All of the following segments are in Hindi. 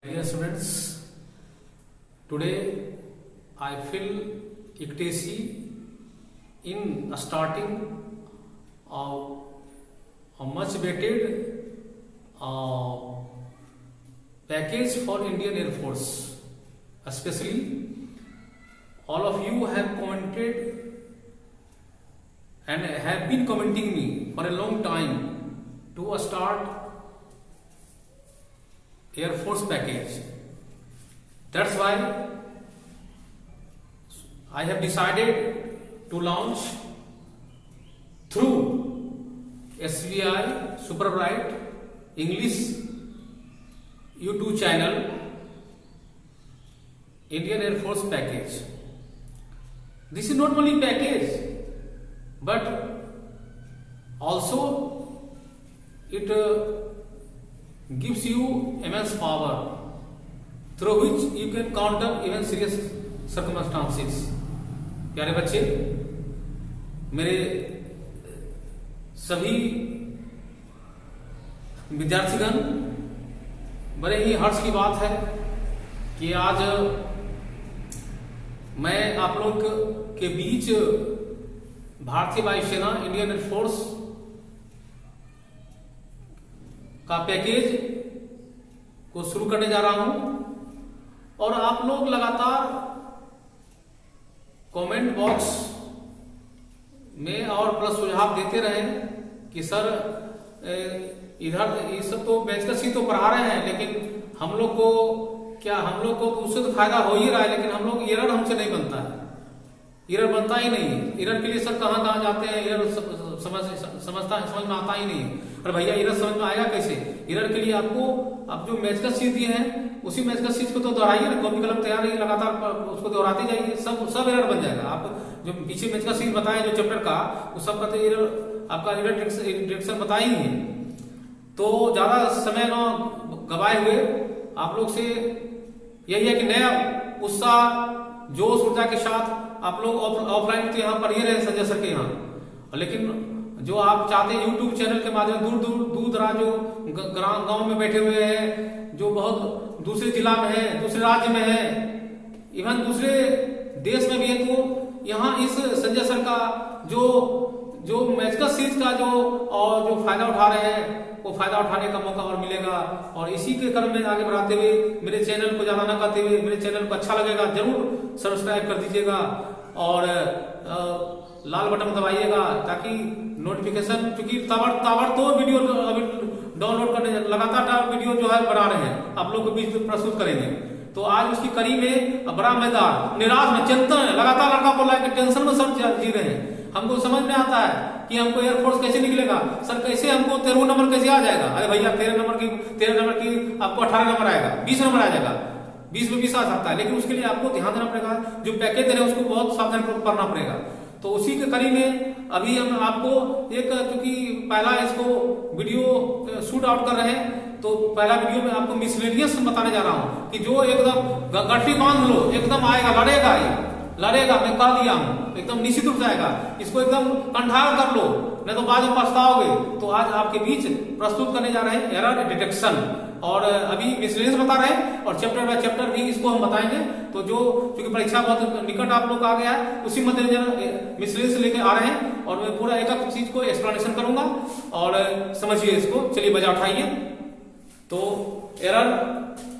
Dear students, today I feel ecstasy in starting a much awaited package for Indian Air Force. Especially, all of you have commented and have been commenting me for a long time to start Air Force package. That's why I have decided to launch through SBI Super Bright English YouTube channel Indian Air Force package. This is not only package, but also it gives you immense power through which you can counter even serious circumstances. प्यारे बच्चे, मेरे सभी विद्यार्थीगण, बड़े ही हर्ष की बात है कि आज मैं आप लोग के बीच भारतीय वायुसेना इंडियन एयरफोर्स का पैकेज को शुरू करने जा रहा हूं और आप लोग लगातार कमेंट बॉक्स में और प्लस सुझाव देते रहे कि सर इधर ये सब तो बैच का सी तो पढ़ा रहे हैं, लेकिन हम लोग को उससे तो फायदा हो ही रहा है, लेकिन हम लोग एरर हमसे नहीं बनता है, एरर बनता ही नहीं है। एरर के लिए सर कहाँ जाते हैं, एरर समझ में आता ही नहीं है। और भैया एरर समझ में आएगा कैसे? एरर के लिए आपको अब जो मैच का सीट दिए हैं उसी मैच का सीट को तो दोहराइए ना, कॉपी कलम तैयार है, लगातार उसको दोहराते जाइए, सब एरर बन जाएगा। आप जो पीछे मैच का सीट बताए जो चैप्टर का, वो सब का एरर आपका एरर डिटेक्शन बताए ही है। तो ज्यादा समय न गवाए हुए आप लोग से यही है कि नया उत्साह जोश ऊर्जा के साथ आप लोग ऑफलाइन तो यहाँ पढ़िए रहे संजय सर के यहाँ, लेकिन जो आप चाहते हैं यूट्यूब चैनल के माध्यम दूर दराज जो गांव में बैठे हुए हैं, जो बहुत दूसरे जिला में है, दूसरे राज्य में है, इवन दूसरे देश में भी है, तो यहाँ इस संजय सर का जो मैच का सीरीज का जो फायदा उठा रहे हैं, वो फायदा उठाने का मौका और मिलेगा। और इसी के क्रम में आगे बढ़ाते हुए मेरे चैनल को ज्यादा न करते हुए, मेरे चैनल को अच्छा लगेगा जरूर सब्सक्राइब कर दीजिएगा और लाल बटन दबाइएगा ताकि नोटिफिकेशन, क्योंकि ताबड़तोड़ वीडियो अभी डाउनलोड करने लगातार वीडियो जो है बना रहे हैं, आप लोग के बीच प्रस्तुत करेंगे। तो आज उसकी कड़ी में बड़ा मैदान निराश में चिंतन है, लगातार लड़का बोला है कि टेंशन में सब जी रहे हैं। हमको समझ में आता है कि हमको एयरफोर्स कैसे निकलेगा, सर कैसे हमको 13 नंबर कैसे आ जाएगा। अरे भैया 13 नंबर की आपको 18 नंबर आएगा, 20 नंबर आ जाएगा, 20 में 20 आ सकता है, लेकिन उसके लिए आपको ध्यान देना पड़ेगा। जो पैकेज दे रहे हैं उसको बहुत सावधान पढ़ना पड़ेगा। तो उसी के कड़ी में अभी हम आपको एक, क्योंकि पहला इसको वीडियो शूट आउट कर रहे हैं, तो पहला वीडियो में आपको मिसलेनियस बताने जा रहा हूं कि जो एकदम गट्टी बांध लो, एकदम आएगा, लड़ेगा, मैं कह दिया हूं, एकदम निश्चित रूप से आएगा, इसको एकदम कंठार कर लो, नहीं तो बाद में पछताओगे। तो आज आपके बीच प्रस्तुत करने जा रहे हैं एरर डिटेक्शन, और अभी मिसलेनियस बता रहे हैं और चैप्टर बाय चैप्टर भी इसको हम बताएंगे। तो जो क्योंकि परीक्षा बहुत निकट आप लोग आ गया है, उसी मद्देनजर मिसलेनियस लेके आ रहे हैं और मैं पूरा एक एक चीज को एक्सप्लेनेशन करूंगा और समझिए इसको। चलिए बजा उठाइए। तो एरर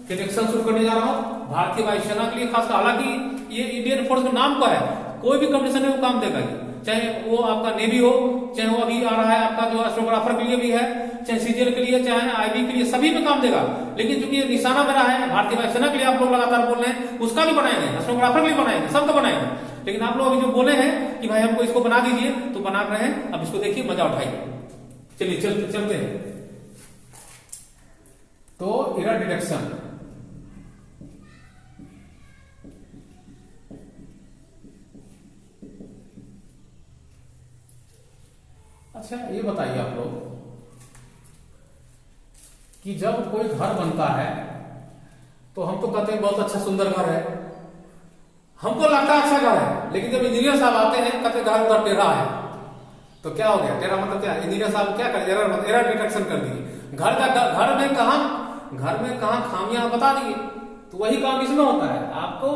डिटेक्शन शुरू करने जा रहा हूं भारतीय वायुसेना के लिए खास। हालांकि ये इंडियन फोर्स का नाम का है, कोई भी कंडीशन में वो काम देगा, चाहे वो आपका नेवी हो, चाहे वो अभी आ रहा है आपका जो एस्ट्रोग्राफर के लिए भी है, चाहे सीजीएल के लिए, चाहे आईबी के लिए, सभी में काम देगा। लेकिन चूंकि ये निशाना मेरा है भारतीय वायुसेना के लिए, आप लोग लगातार बोल रहे हैं, उसका भी बनाएंगे, एस्ट्रोग्राफर के लिए बनाएंगे, सबका बनाएंगे। लेकिन आप लोग अभी जो बोले हैं कि भाई हमको इसको बना दीजिए, तो बना रहे हैं। अब इसको देखिए, मजा उठाइए। चलिए चलते हैं। तो एरर डिटेक्शन, अच्छा ये बताइए आप लोग कि जब कोई घर बनता है तो हम तो कहते हैं बहुत अच्छा सुंदर घर है, हमको लगता है अच्छा घर है, लेकिन जब इंजीनियर साहब आते हैं कहते घर उधर टेढ़ा है, तो क्या हो गया? टेढ़ा मतलब क्या? इंजीनियर साहब क्या कर एरर डिटेक्शन कर दिए। घर में कहा घर में कहाँ खामियां बता दिए। तो वही काम इसमें होता है, आपको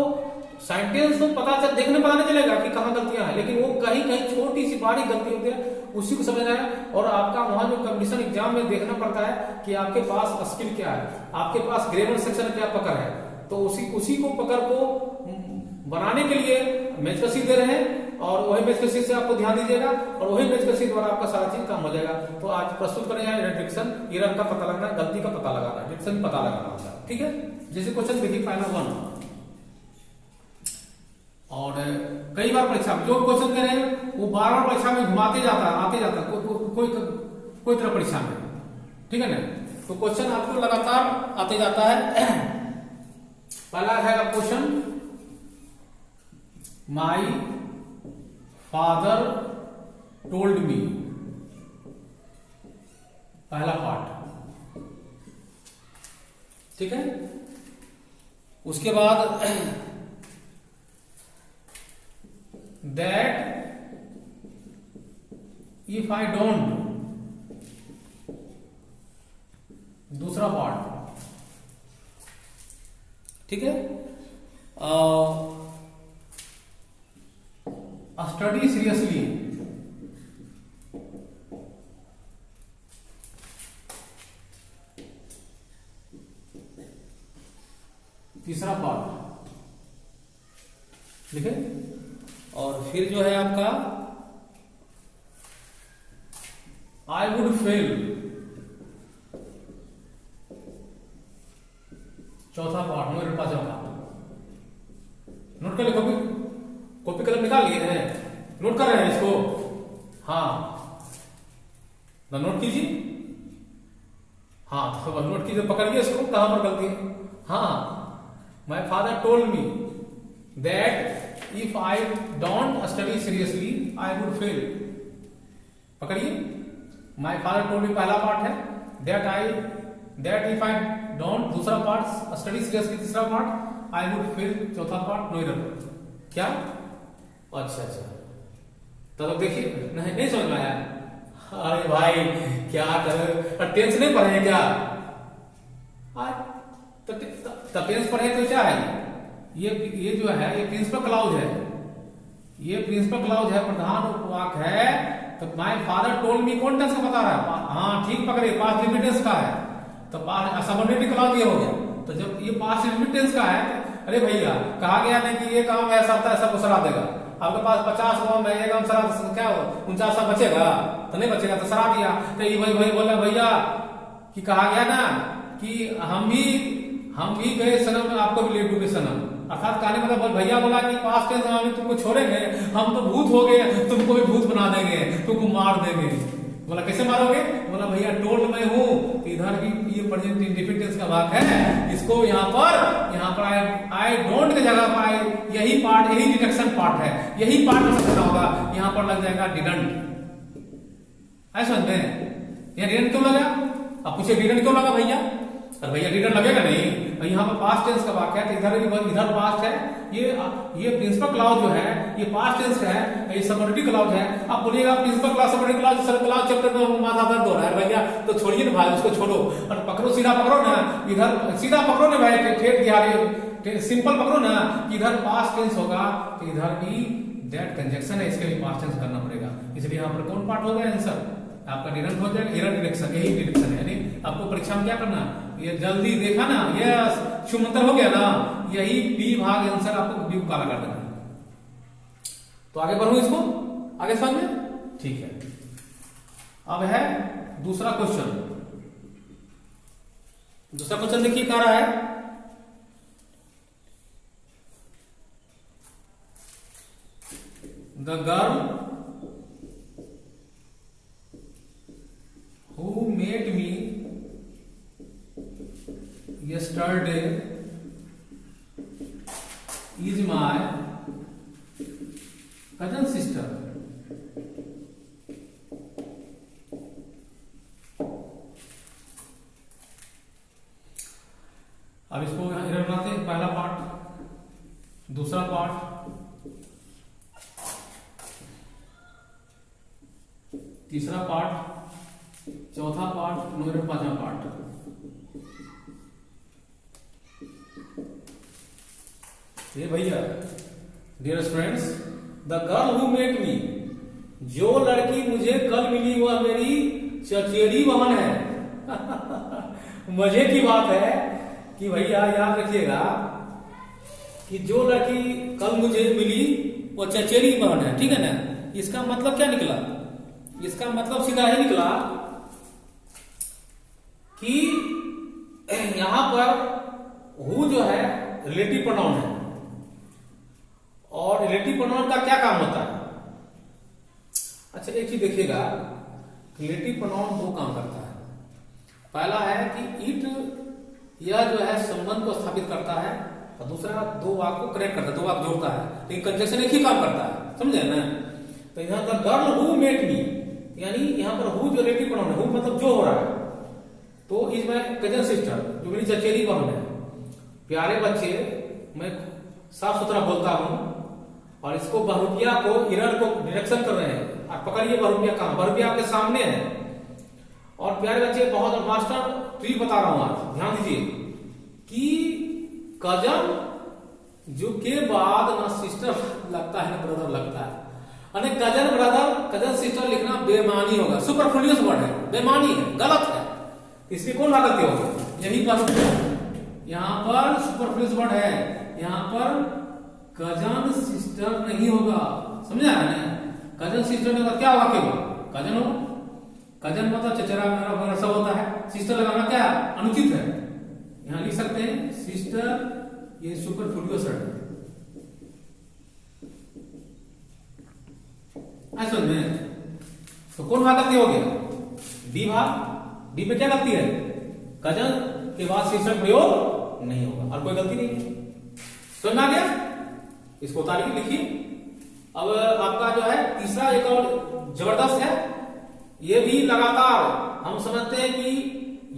सेंटेंस तो पता चल देखने पता नहीं चलेगा कि कहाँ गलतियां हैं, लेकिन वो कहीं कहीं छोटी सी बारीक गलती होती है, उसी को समझना है। और आपका वहां जो कंपटीशन एग्जाम में देखना पड़ता है कि आपके पास स्किल क्या है, आपके पास ग्रामर सेक्शन क्या पकड़ है। तो उसी को पकड़ को बनाने के लिए मैच का सीट दे रहे हैं, और वही मैच का सीट से आपको ध्यान दीजिएगा, और वही मैच का सीट द्वारा आपका सारा चीज काम हो जाएगा। तो आज प्रस्तुत करेंगे डिक्शन, एरर का पता लगाना, गलती का पता लगाना, डिक्शन पता लगाना होता है। ठीक है, जैसे क्वेश्चन देखिए पहला 1, और कई बार परीक्षा में जो क्वेश्चन दे रहे हैं वो बार बार परीक्षा में घुमाते जाता है, आते जाता है कोई तरह परीक्षा में। ठीक है ना, तो क्वेश्चन आपको लगातार आते जाता है। पहला है question, my father told me, पहला पार्ट। ठीक है, उसके बाद that if I don't, दूसरा पार्ट। ठीक है, स्टडी सीरियसली, तीसरा पार्ट। ठीक है, और फिर जो है आपका आई वुड फेल, चौथा पार्ट, मेरे पास पार्ट। नोट कर ले, कॉपी कलम निकाल लिए हैं, नोट कर रहे हैं इसको? हाँ, नोट कीजिए। हाँ, तो नोट कीजिए, पकड़िए इसको, कहां पर गलती है। हाँ, my father told me that if I don't study seriously I would fail. पकड़िए, माय फादर टोल्ड मी पहला पार्ट है, दैट इफ आई डोंट दूसरा पार्ट, स्टडी सीरियसली तीसरा पार्ट, आई वुड फेल चौथा पार्ट, नो एरर। क्या? अच्छा, तो देखिए, नहीं समझ में आया? अरे भाई क्या कर, टेंस नहीं पढ़े क्या? तो टेंस पढ़े तो क्या है, ये जो है ये प्रिंसिपल क्लाउज है, ये प्रिंसिपल क्लाउज है, प्रधान उपवाक है। तो माय फादर टोल्ड मी कौन टेंस का बता रहा है? हाँ ठीक पकड़े, पास्ट रिपीटेंस का है, तो सबऑर्डिनेट क्लाउज ये हो गया। तो जब ये पास्ट रिपीटेंस का है, तो अरे भैया कहा गया नहीं कि ये काम ऐसा था, ऐसा को सरा देगा। आपके पास 50 काम है, ये काम सरा क्या 49 बचेगा? तो नहीं बचेगा, तो सरा दिया। तो ये भाई बोला भैया कि कहा गया ना कि हम भी गए सनम, आपको भी ले डूबे सनम। अर्थात कहने मतलब भैया बोला कि पास्ट टेंस में तुमको छोड़ेंगे, हम तो भूत हो गए, तुमको भी भूत बना देंगे, तुमको मार देंगे। बोला कैसे मारोगे? बोला भैया टोल्ड मैं हूं, तो इधर भी ये प्रेजेंट इंडिफिनिट का वाक्य है, इसको यहाँ पर आई डोंट की जगह पर यही पार्ट, यही डिडक्शन पार्ट है, यही पार्ट में समझना होगा। यहाँ पर लग जाएगा डिडंट। ऐसा समझते हैं? यहाँ डिडंट क्यों लगा? अब पूछे डिडंट क्यों लगा भैया? अरे भैया डिडंट लगेगा नहीं, यहाँ पर पास्ट टेंस का वाक्य है, तो इधर पास्ट है, ये प्रिंसिपल क्लाउज जो है ये पास्ट टेंस का है, ये सबऑर्डिनेट क्लाउज है। आप बोलिएगा प्रिंसिपल क्लाउज सबऑर्डिनेट क्लाउज, सब क्लाउज चैप्टर में माथा दर्द हो रहा है भैया, तो छोड़िए ना भाई, उसको छोड़ो और पकड़ो, सीधा पकड़ो ना, इधर सीधा पकड़ो ना भाई, ठेठ दिहाड़ी सिंपल पकड़ो ना। इधर पास्ट टेंस होगा तो इधर भी दैट कंजक्शन है, इसके भी पास्ट टेंस करना पड़ेगा। इसलिए यहाँ पर कौन पार्ट हो गया आंसर आपका? डिडक्ट हो जाएगा, एरर डिडक्शन, यही डिडक्शन है। यानी आपको परीक्षा में क्या करना, ये जल्दी देखा ना, ये शुमंतर हो गया ना, यही बी भाग आंसर आपको बी काला कर देना। तो आगे बढ़ू, इसको आगे समझ में? ठीक है, अब है दूसरा क्वेश्चन। दूसरा क्वेश्चन देखिए कह रहा है, the girl who met me yesterday is my cousin sister. अब इसको एरर बनाते हैं, पहला पार्ट, दूसरा पार्ट, तीसरा पार्ट, चौथा पार्ट, पांचवा पार्ट। ये भैया, dear friends, the girl who met me, जो लड़की मुझे कल मिली वह मेरी चचेरी बहन है। मजे की बात है कि भैया याद रखिएगा कि जो लड़की कल मुझे मिली वो चचेरी बहन है, ठीक है ना। इसका मतलब क्या निकला? इसका मतलब सीधा ही निकला कि यहां पर हु जो है रिलेटिव प्रोनाउन है, और रिलेटिव प्रोनाउन का क्या काम होता है? अच्छा, एक चीज देखिएगा, रिलेटिव प्रोनाउन दो काम करता है। पहला है कि इट, यह जो है संबंध को स्थापित करता है, और दूसरा दो वाक को कनेक्ट करता है, दो वाक जोड़ता है, लेकिन कंजक्शन एक ही काम करता है, समझे ना। तो यहां पर गर्ल हु मेट मी, यानी यहां पर हु जो रिलेटिव प्रोनाउन है, हु मतलब जो हो रहा है, तो इज माय कजन सिस्टर, जो मेरी चचेरी बहन है। प्यारे बच्चे, मैं साफ सुथरा बोलता हूं, और इसको बहुरुपिया को, इरर को डिरेक्शन कर रहे हैं। आप पकड़िए बहुरुपिया कहां, बहुरुपिया आपके सामने है। और प्यारे बच्चे, बहुत मास्टर ट्रिक बता रहा हूं आज, ध्यान दीजिए कि कजन जो के बाद ना सिस्टर लगता है ना ब्रदर लगता है, अरे कजन ब्रदर कजन सिस्टर लिखना बेमानी होगा, सुपरफ्लुअस वर्ड है, बेमानी है, गलत है। इसकी कौन गलती होगी? यही पर यहां पर सुपरफ्लुअस वर्ड है, यहां पर कजन सिस्टर नहीं होगा, समझा है ना। कजन सिस्टर में क्या होगा? केवल कजन होगा। कजन मतलब चचेरा मेरा वगैरह सब होता है। सिस्टर लगाना क्या अनुचित है, यहां लिख सकते हैं सिस्टर, ये सुपरफ्लुअस वर्ड है। ऐसा में तो कौन भाग गलती हो गया? डी भाग। डी में क्या गलती है? कजन के बाद सिस्टर प्रयोग नहीं होगा, और कोई गलती नहीं। समझ आ गया? इसको उतारिए, लिखिए। अब आपका जो है तीसरा एक और जबरदस्त है, ये भी लगातार हम समझते हैं कि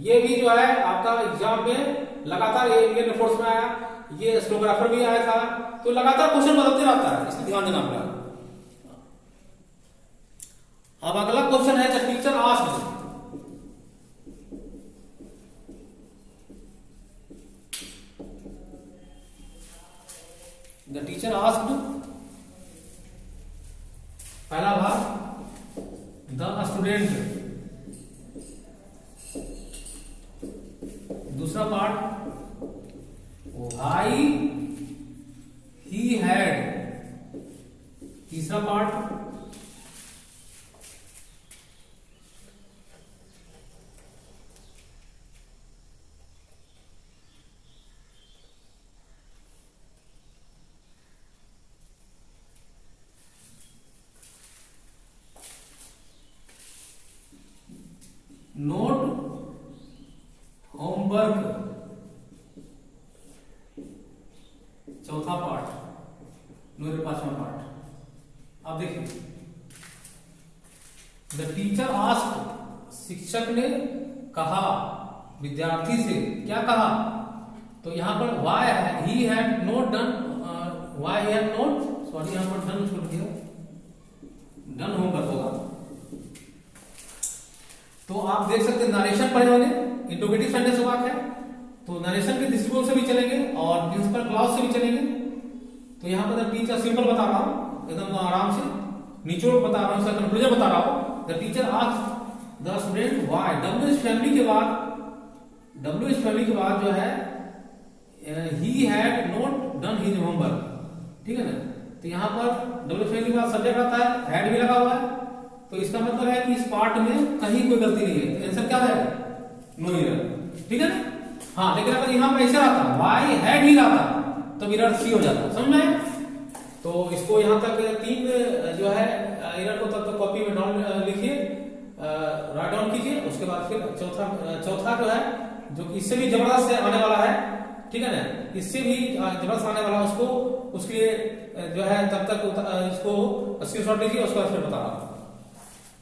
ये भी जो है आपका एग्जाम में लगातार ये फोर्स में आया, ये स्टेनोग्राफर भी आया था, तो लगातार क्वेश्चन बदलते रहता है, इसलिए ध्यान देना पड़ेगा। अब अगला क्वेश्चन है, the teacher asked, the teacher asked, पहला भाग द स्टूडेंट, दूसरा पार्ट व्हाई ही हैड, तीसरा पार्ट नोट होमवर्क, चौथा पार्ट, मेरे पांचवा पार्ट। अब देखिए, द टीचर आस्क्ड, शिक्षक ने कहा विद्यार्थी से, क्या कहा? तो यहां पर why he had not done, why he had not, sorry यहां पर डन छोड़ दिया, डन होमवर्क होगा। तो आप देख सकते हैं नरेशन पढ़े होंगे, इंट्रोगेटिव सेंटेंस वाक है, तो नरेशन के दृष्टिकोण से भी चलेंगे और प्रिंसिपल क्लॉज से भी चलेंगे। तो यहाँ पर टीचर सिंपल बता रहा हूं, एकदम आराम से निचोड़ बता रहा हूं, इसका कंक्लूजन बता रहा हूं। The teacher asked the student why, W is family के बाद, डब्ल्यू इज फैमिली के बाद जो है he had not done his homework, ठीक है ना। तो यहाँ पर डब्ल्यू फैमिली के बाद सब्जेक्ट आता है, हैड भी लगा हुआ है, तो इसका मतलब है कि इस पार्ट में कहीं कोई गलती नहीं है, आंसर क्या है? नो एरर, ठीक है ना। हाँ, लेकिन अगर यहाँ पर ऐसा आता वाई हैड ही आता तो एरर सी हो जाता, समझ में। तो इसको यहाँ तक तीन जो है एरर को तब तक कॉपी में डाउन लिखिए, राइट डाउन कीजिए, उसके बाद फिर चौथा जो है, जो कि इससे भी जबरदस्त आने वाला है, ठीक है ना, इससे भी जबरदस्त आने वाला, उसको उसके जो है तब तक इसको स्क्रीनशॉट लीजिए, उसके बाद फिर बता रहा हूं।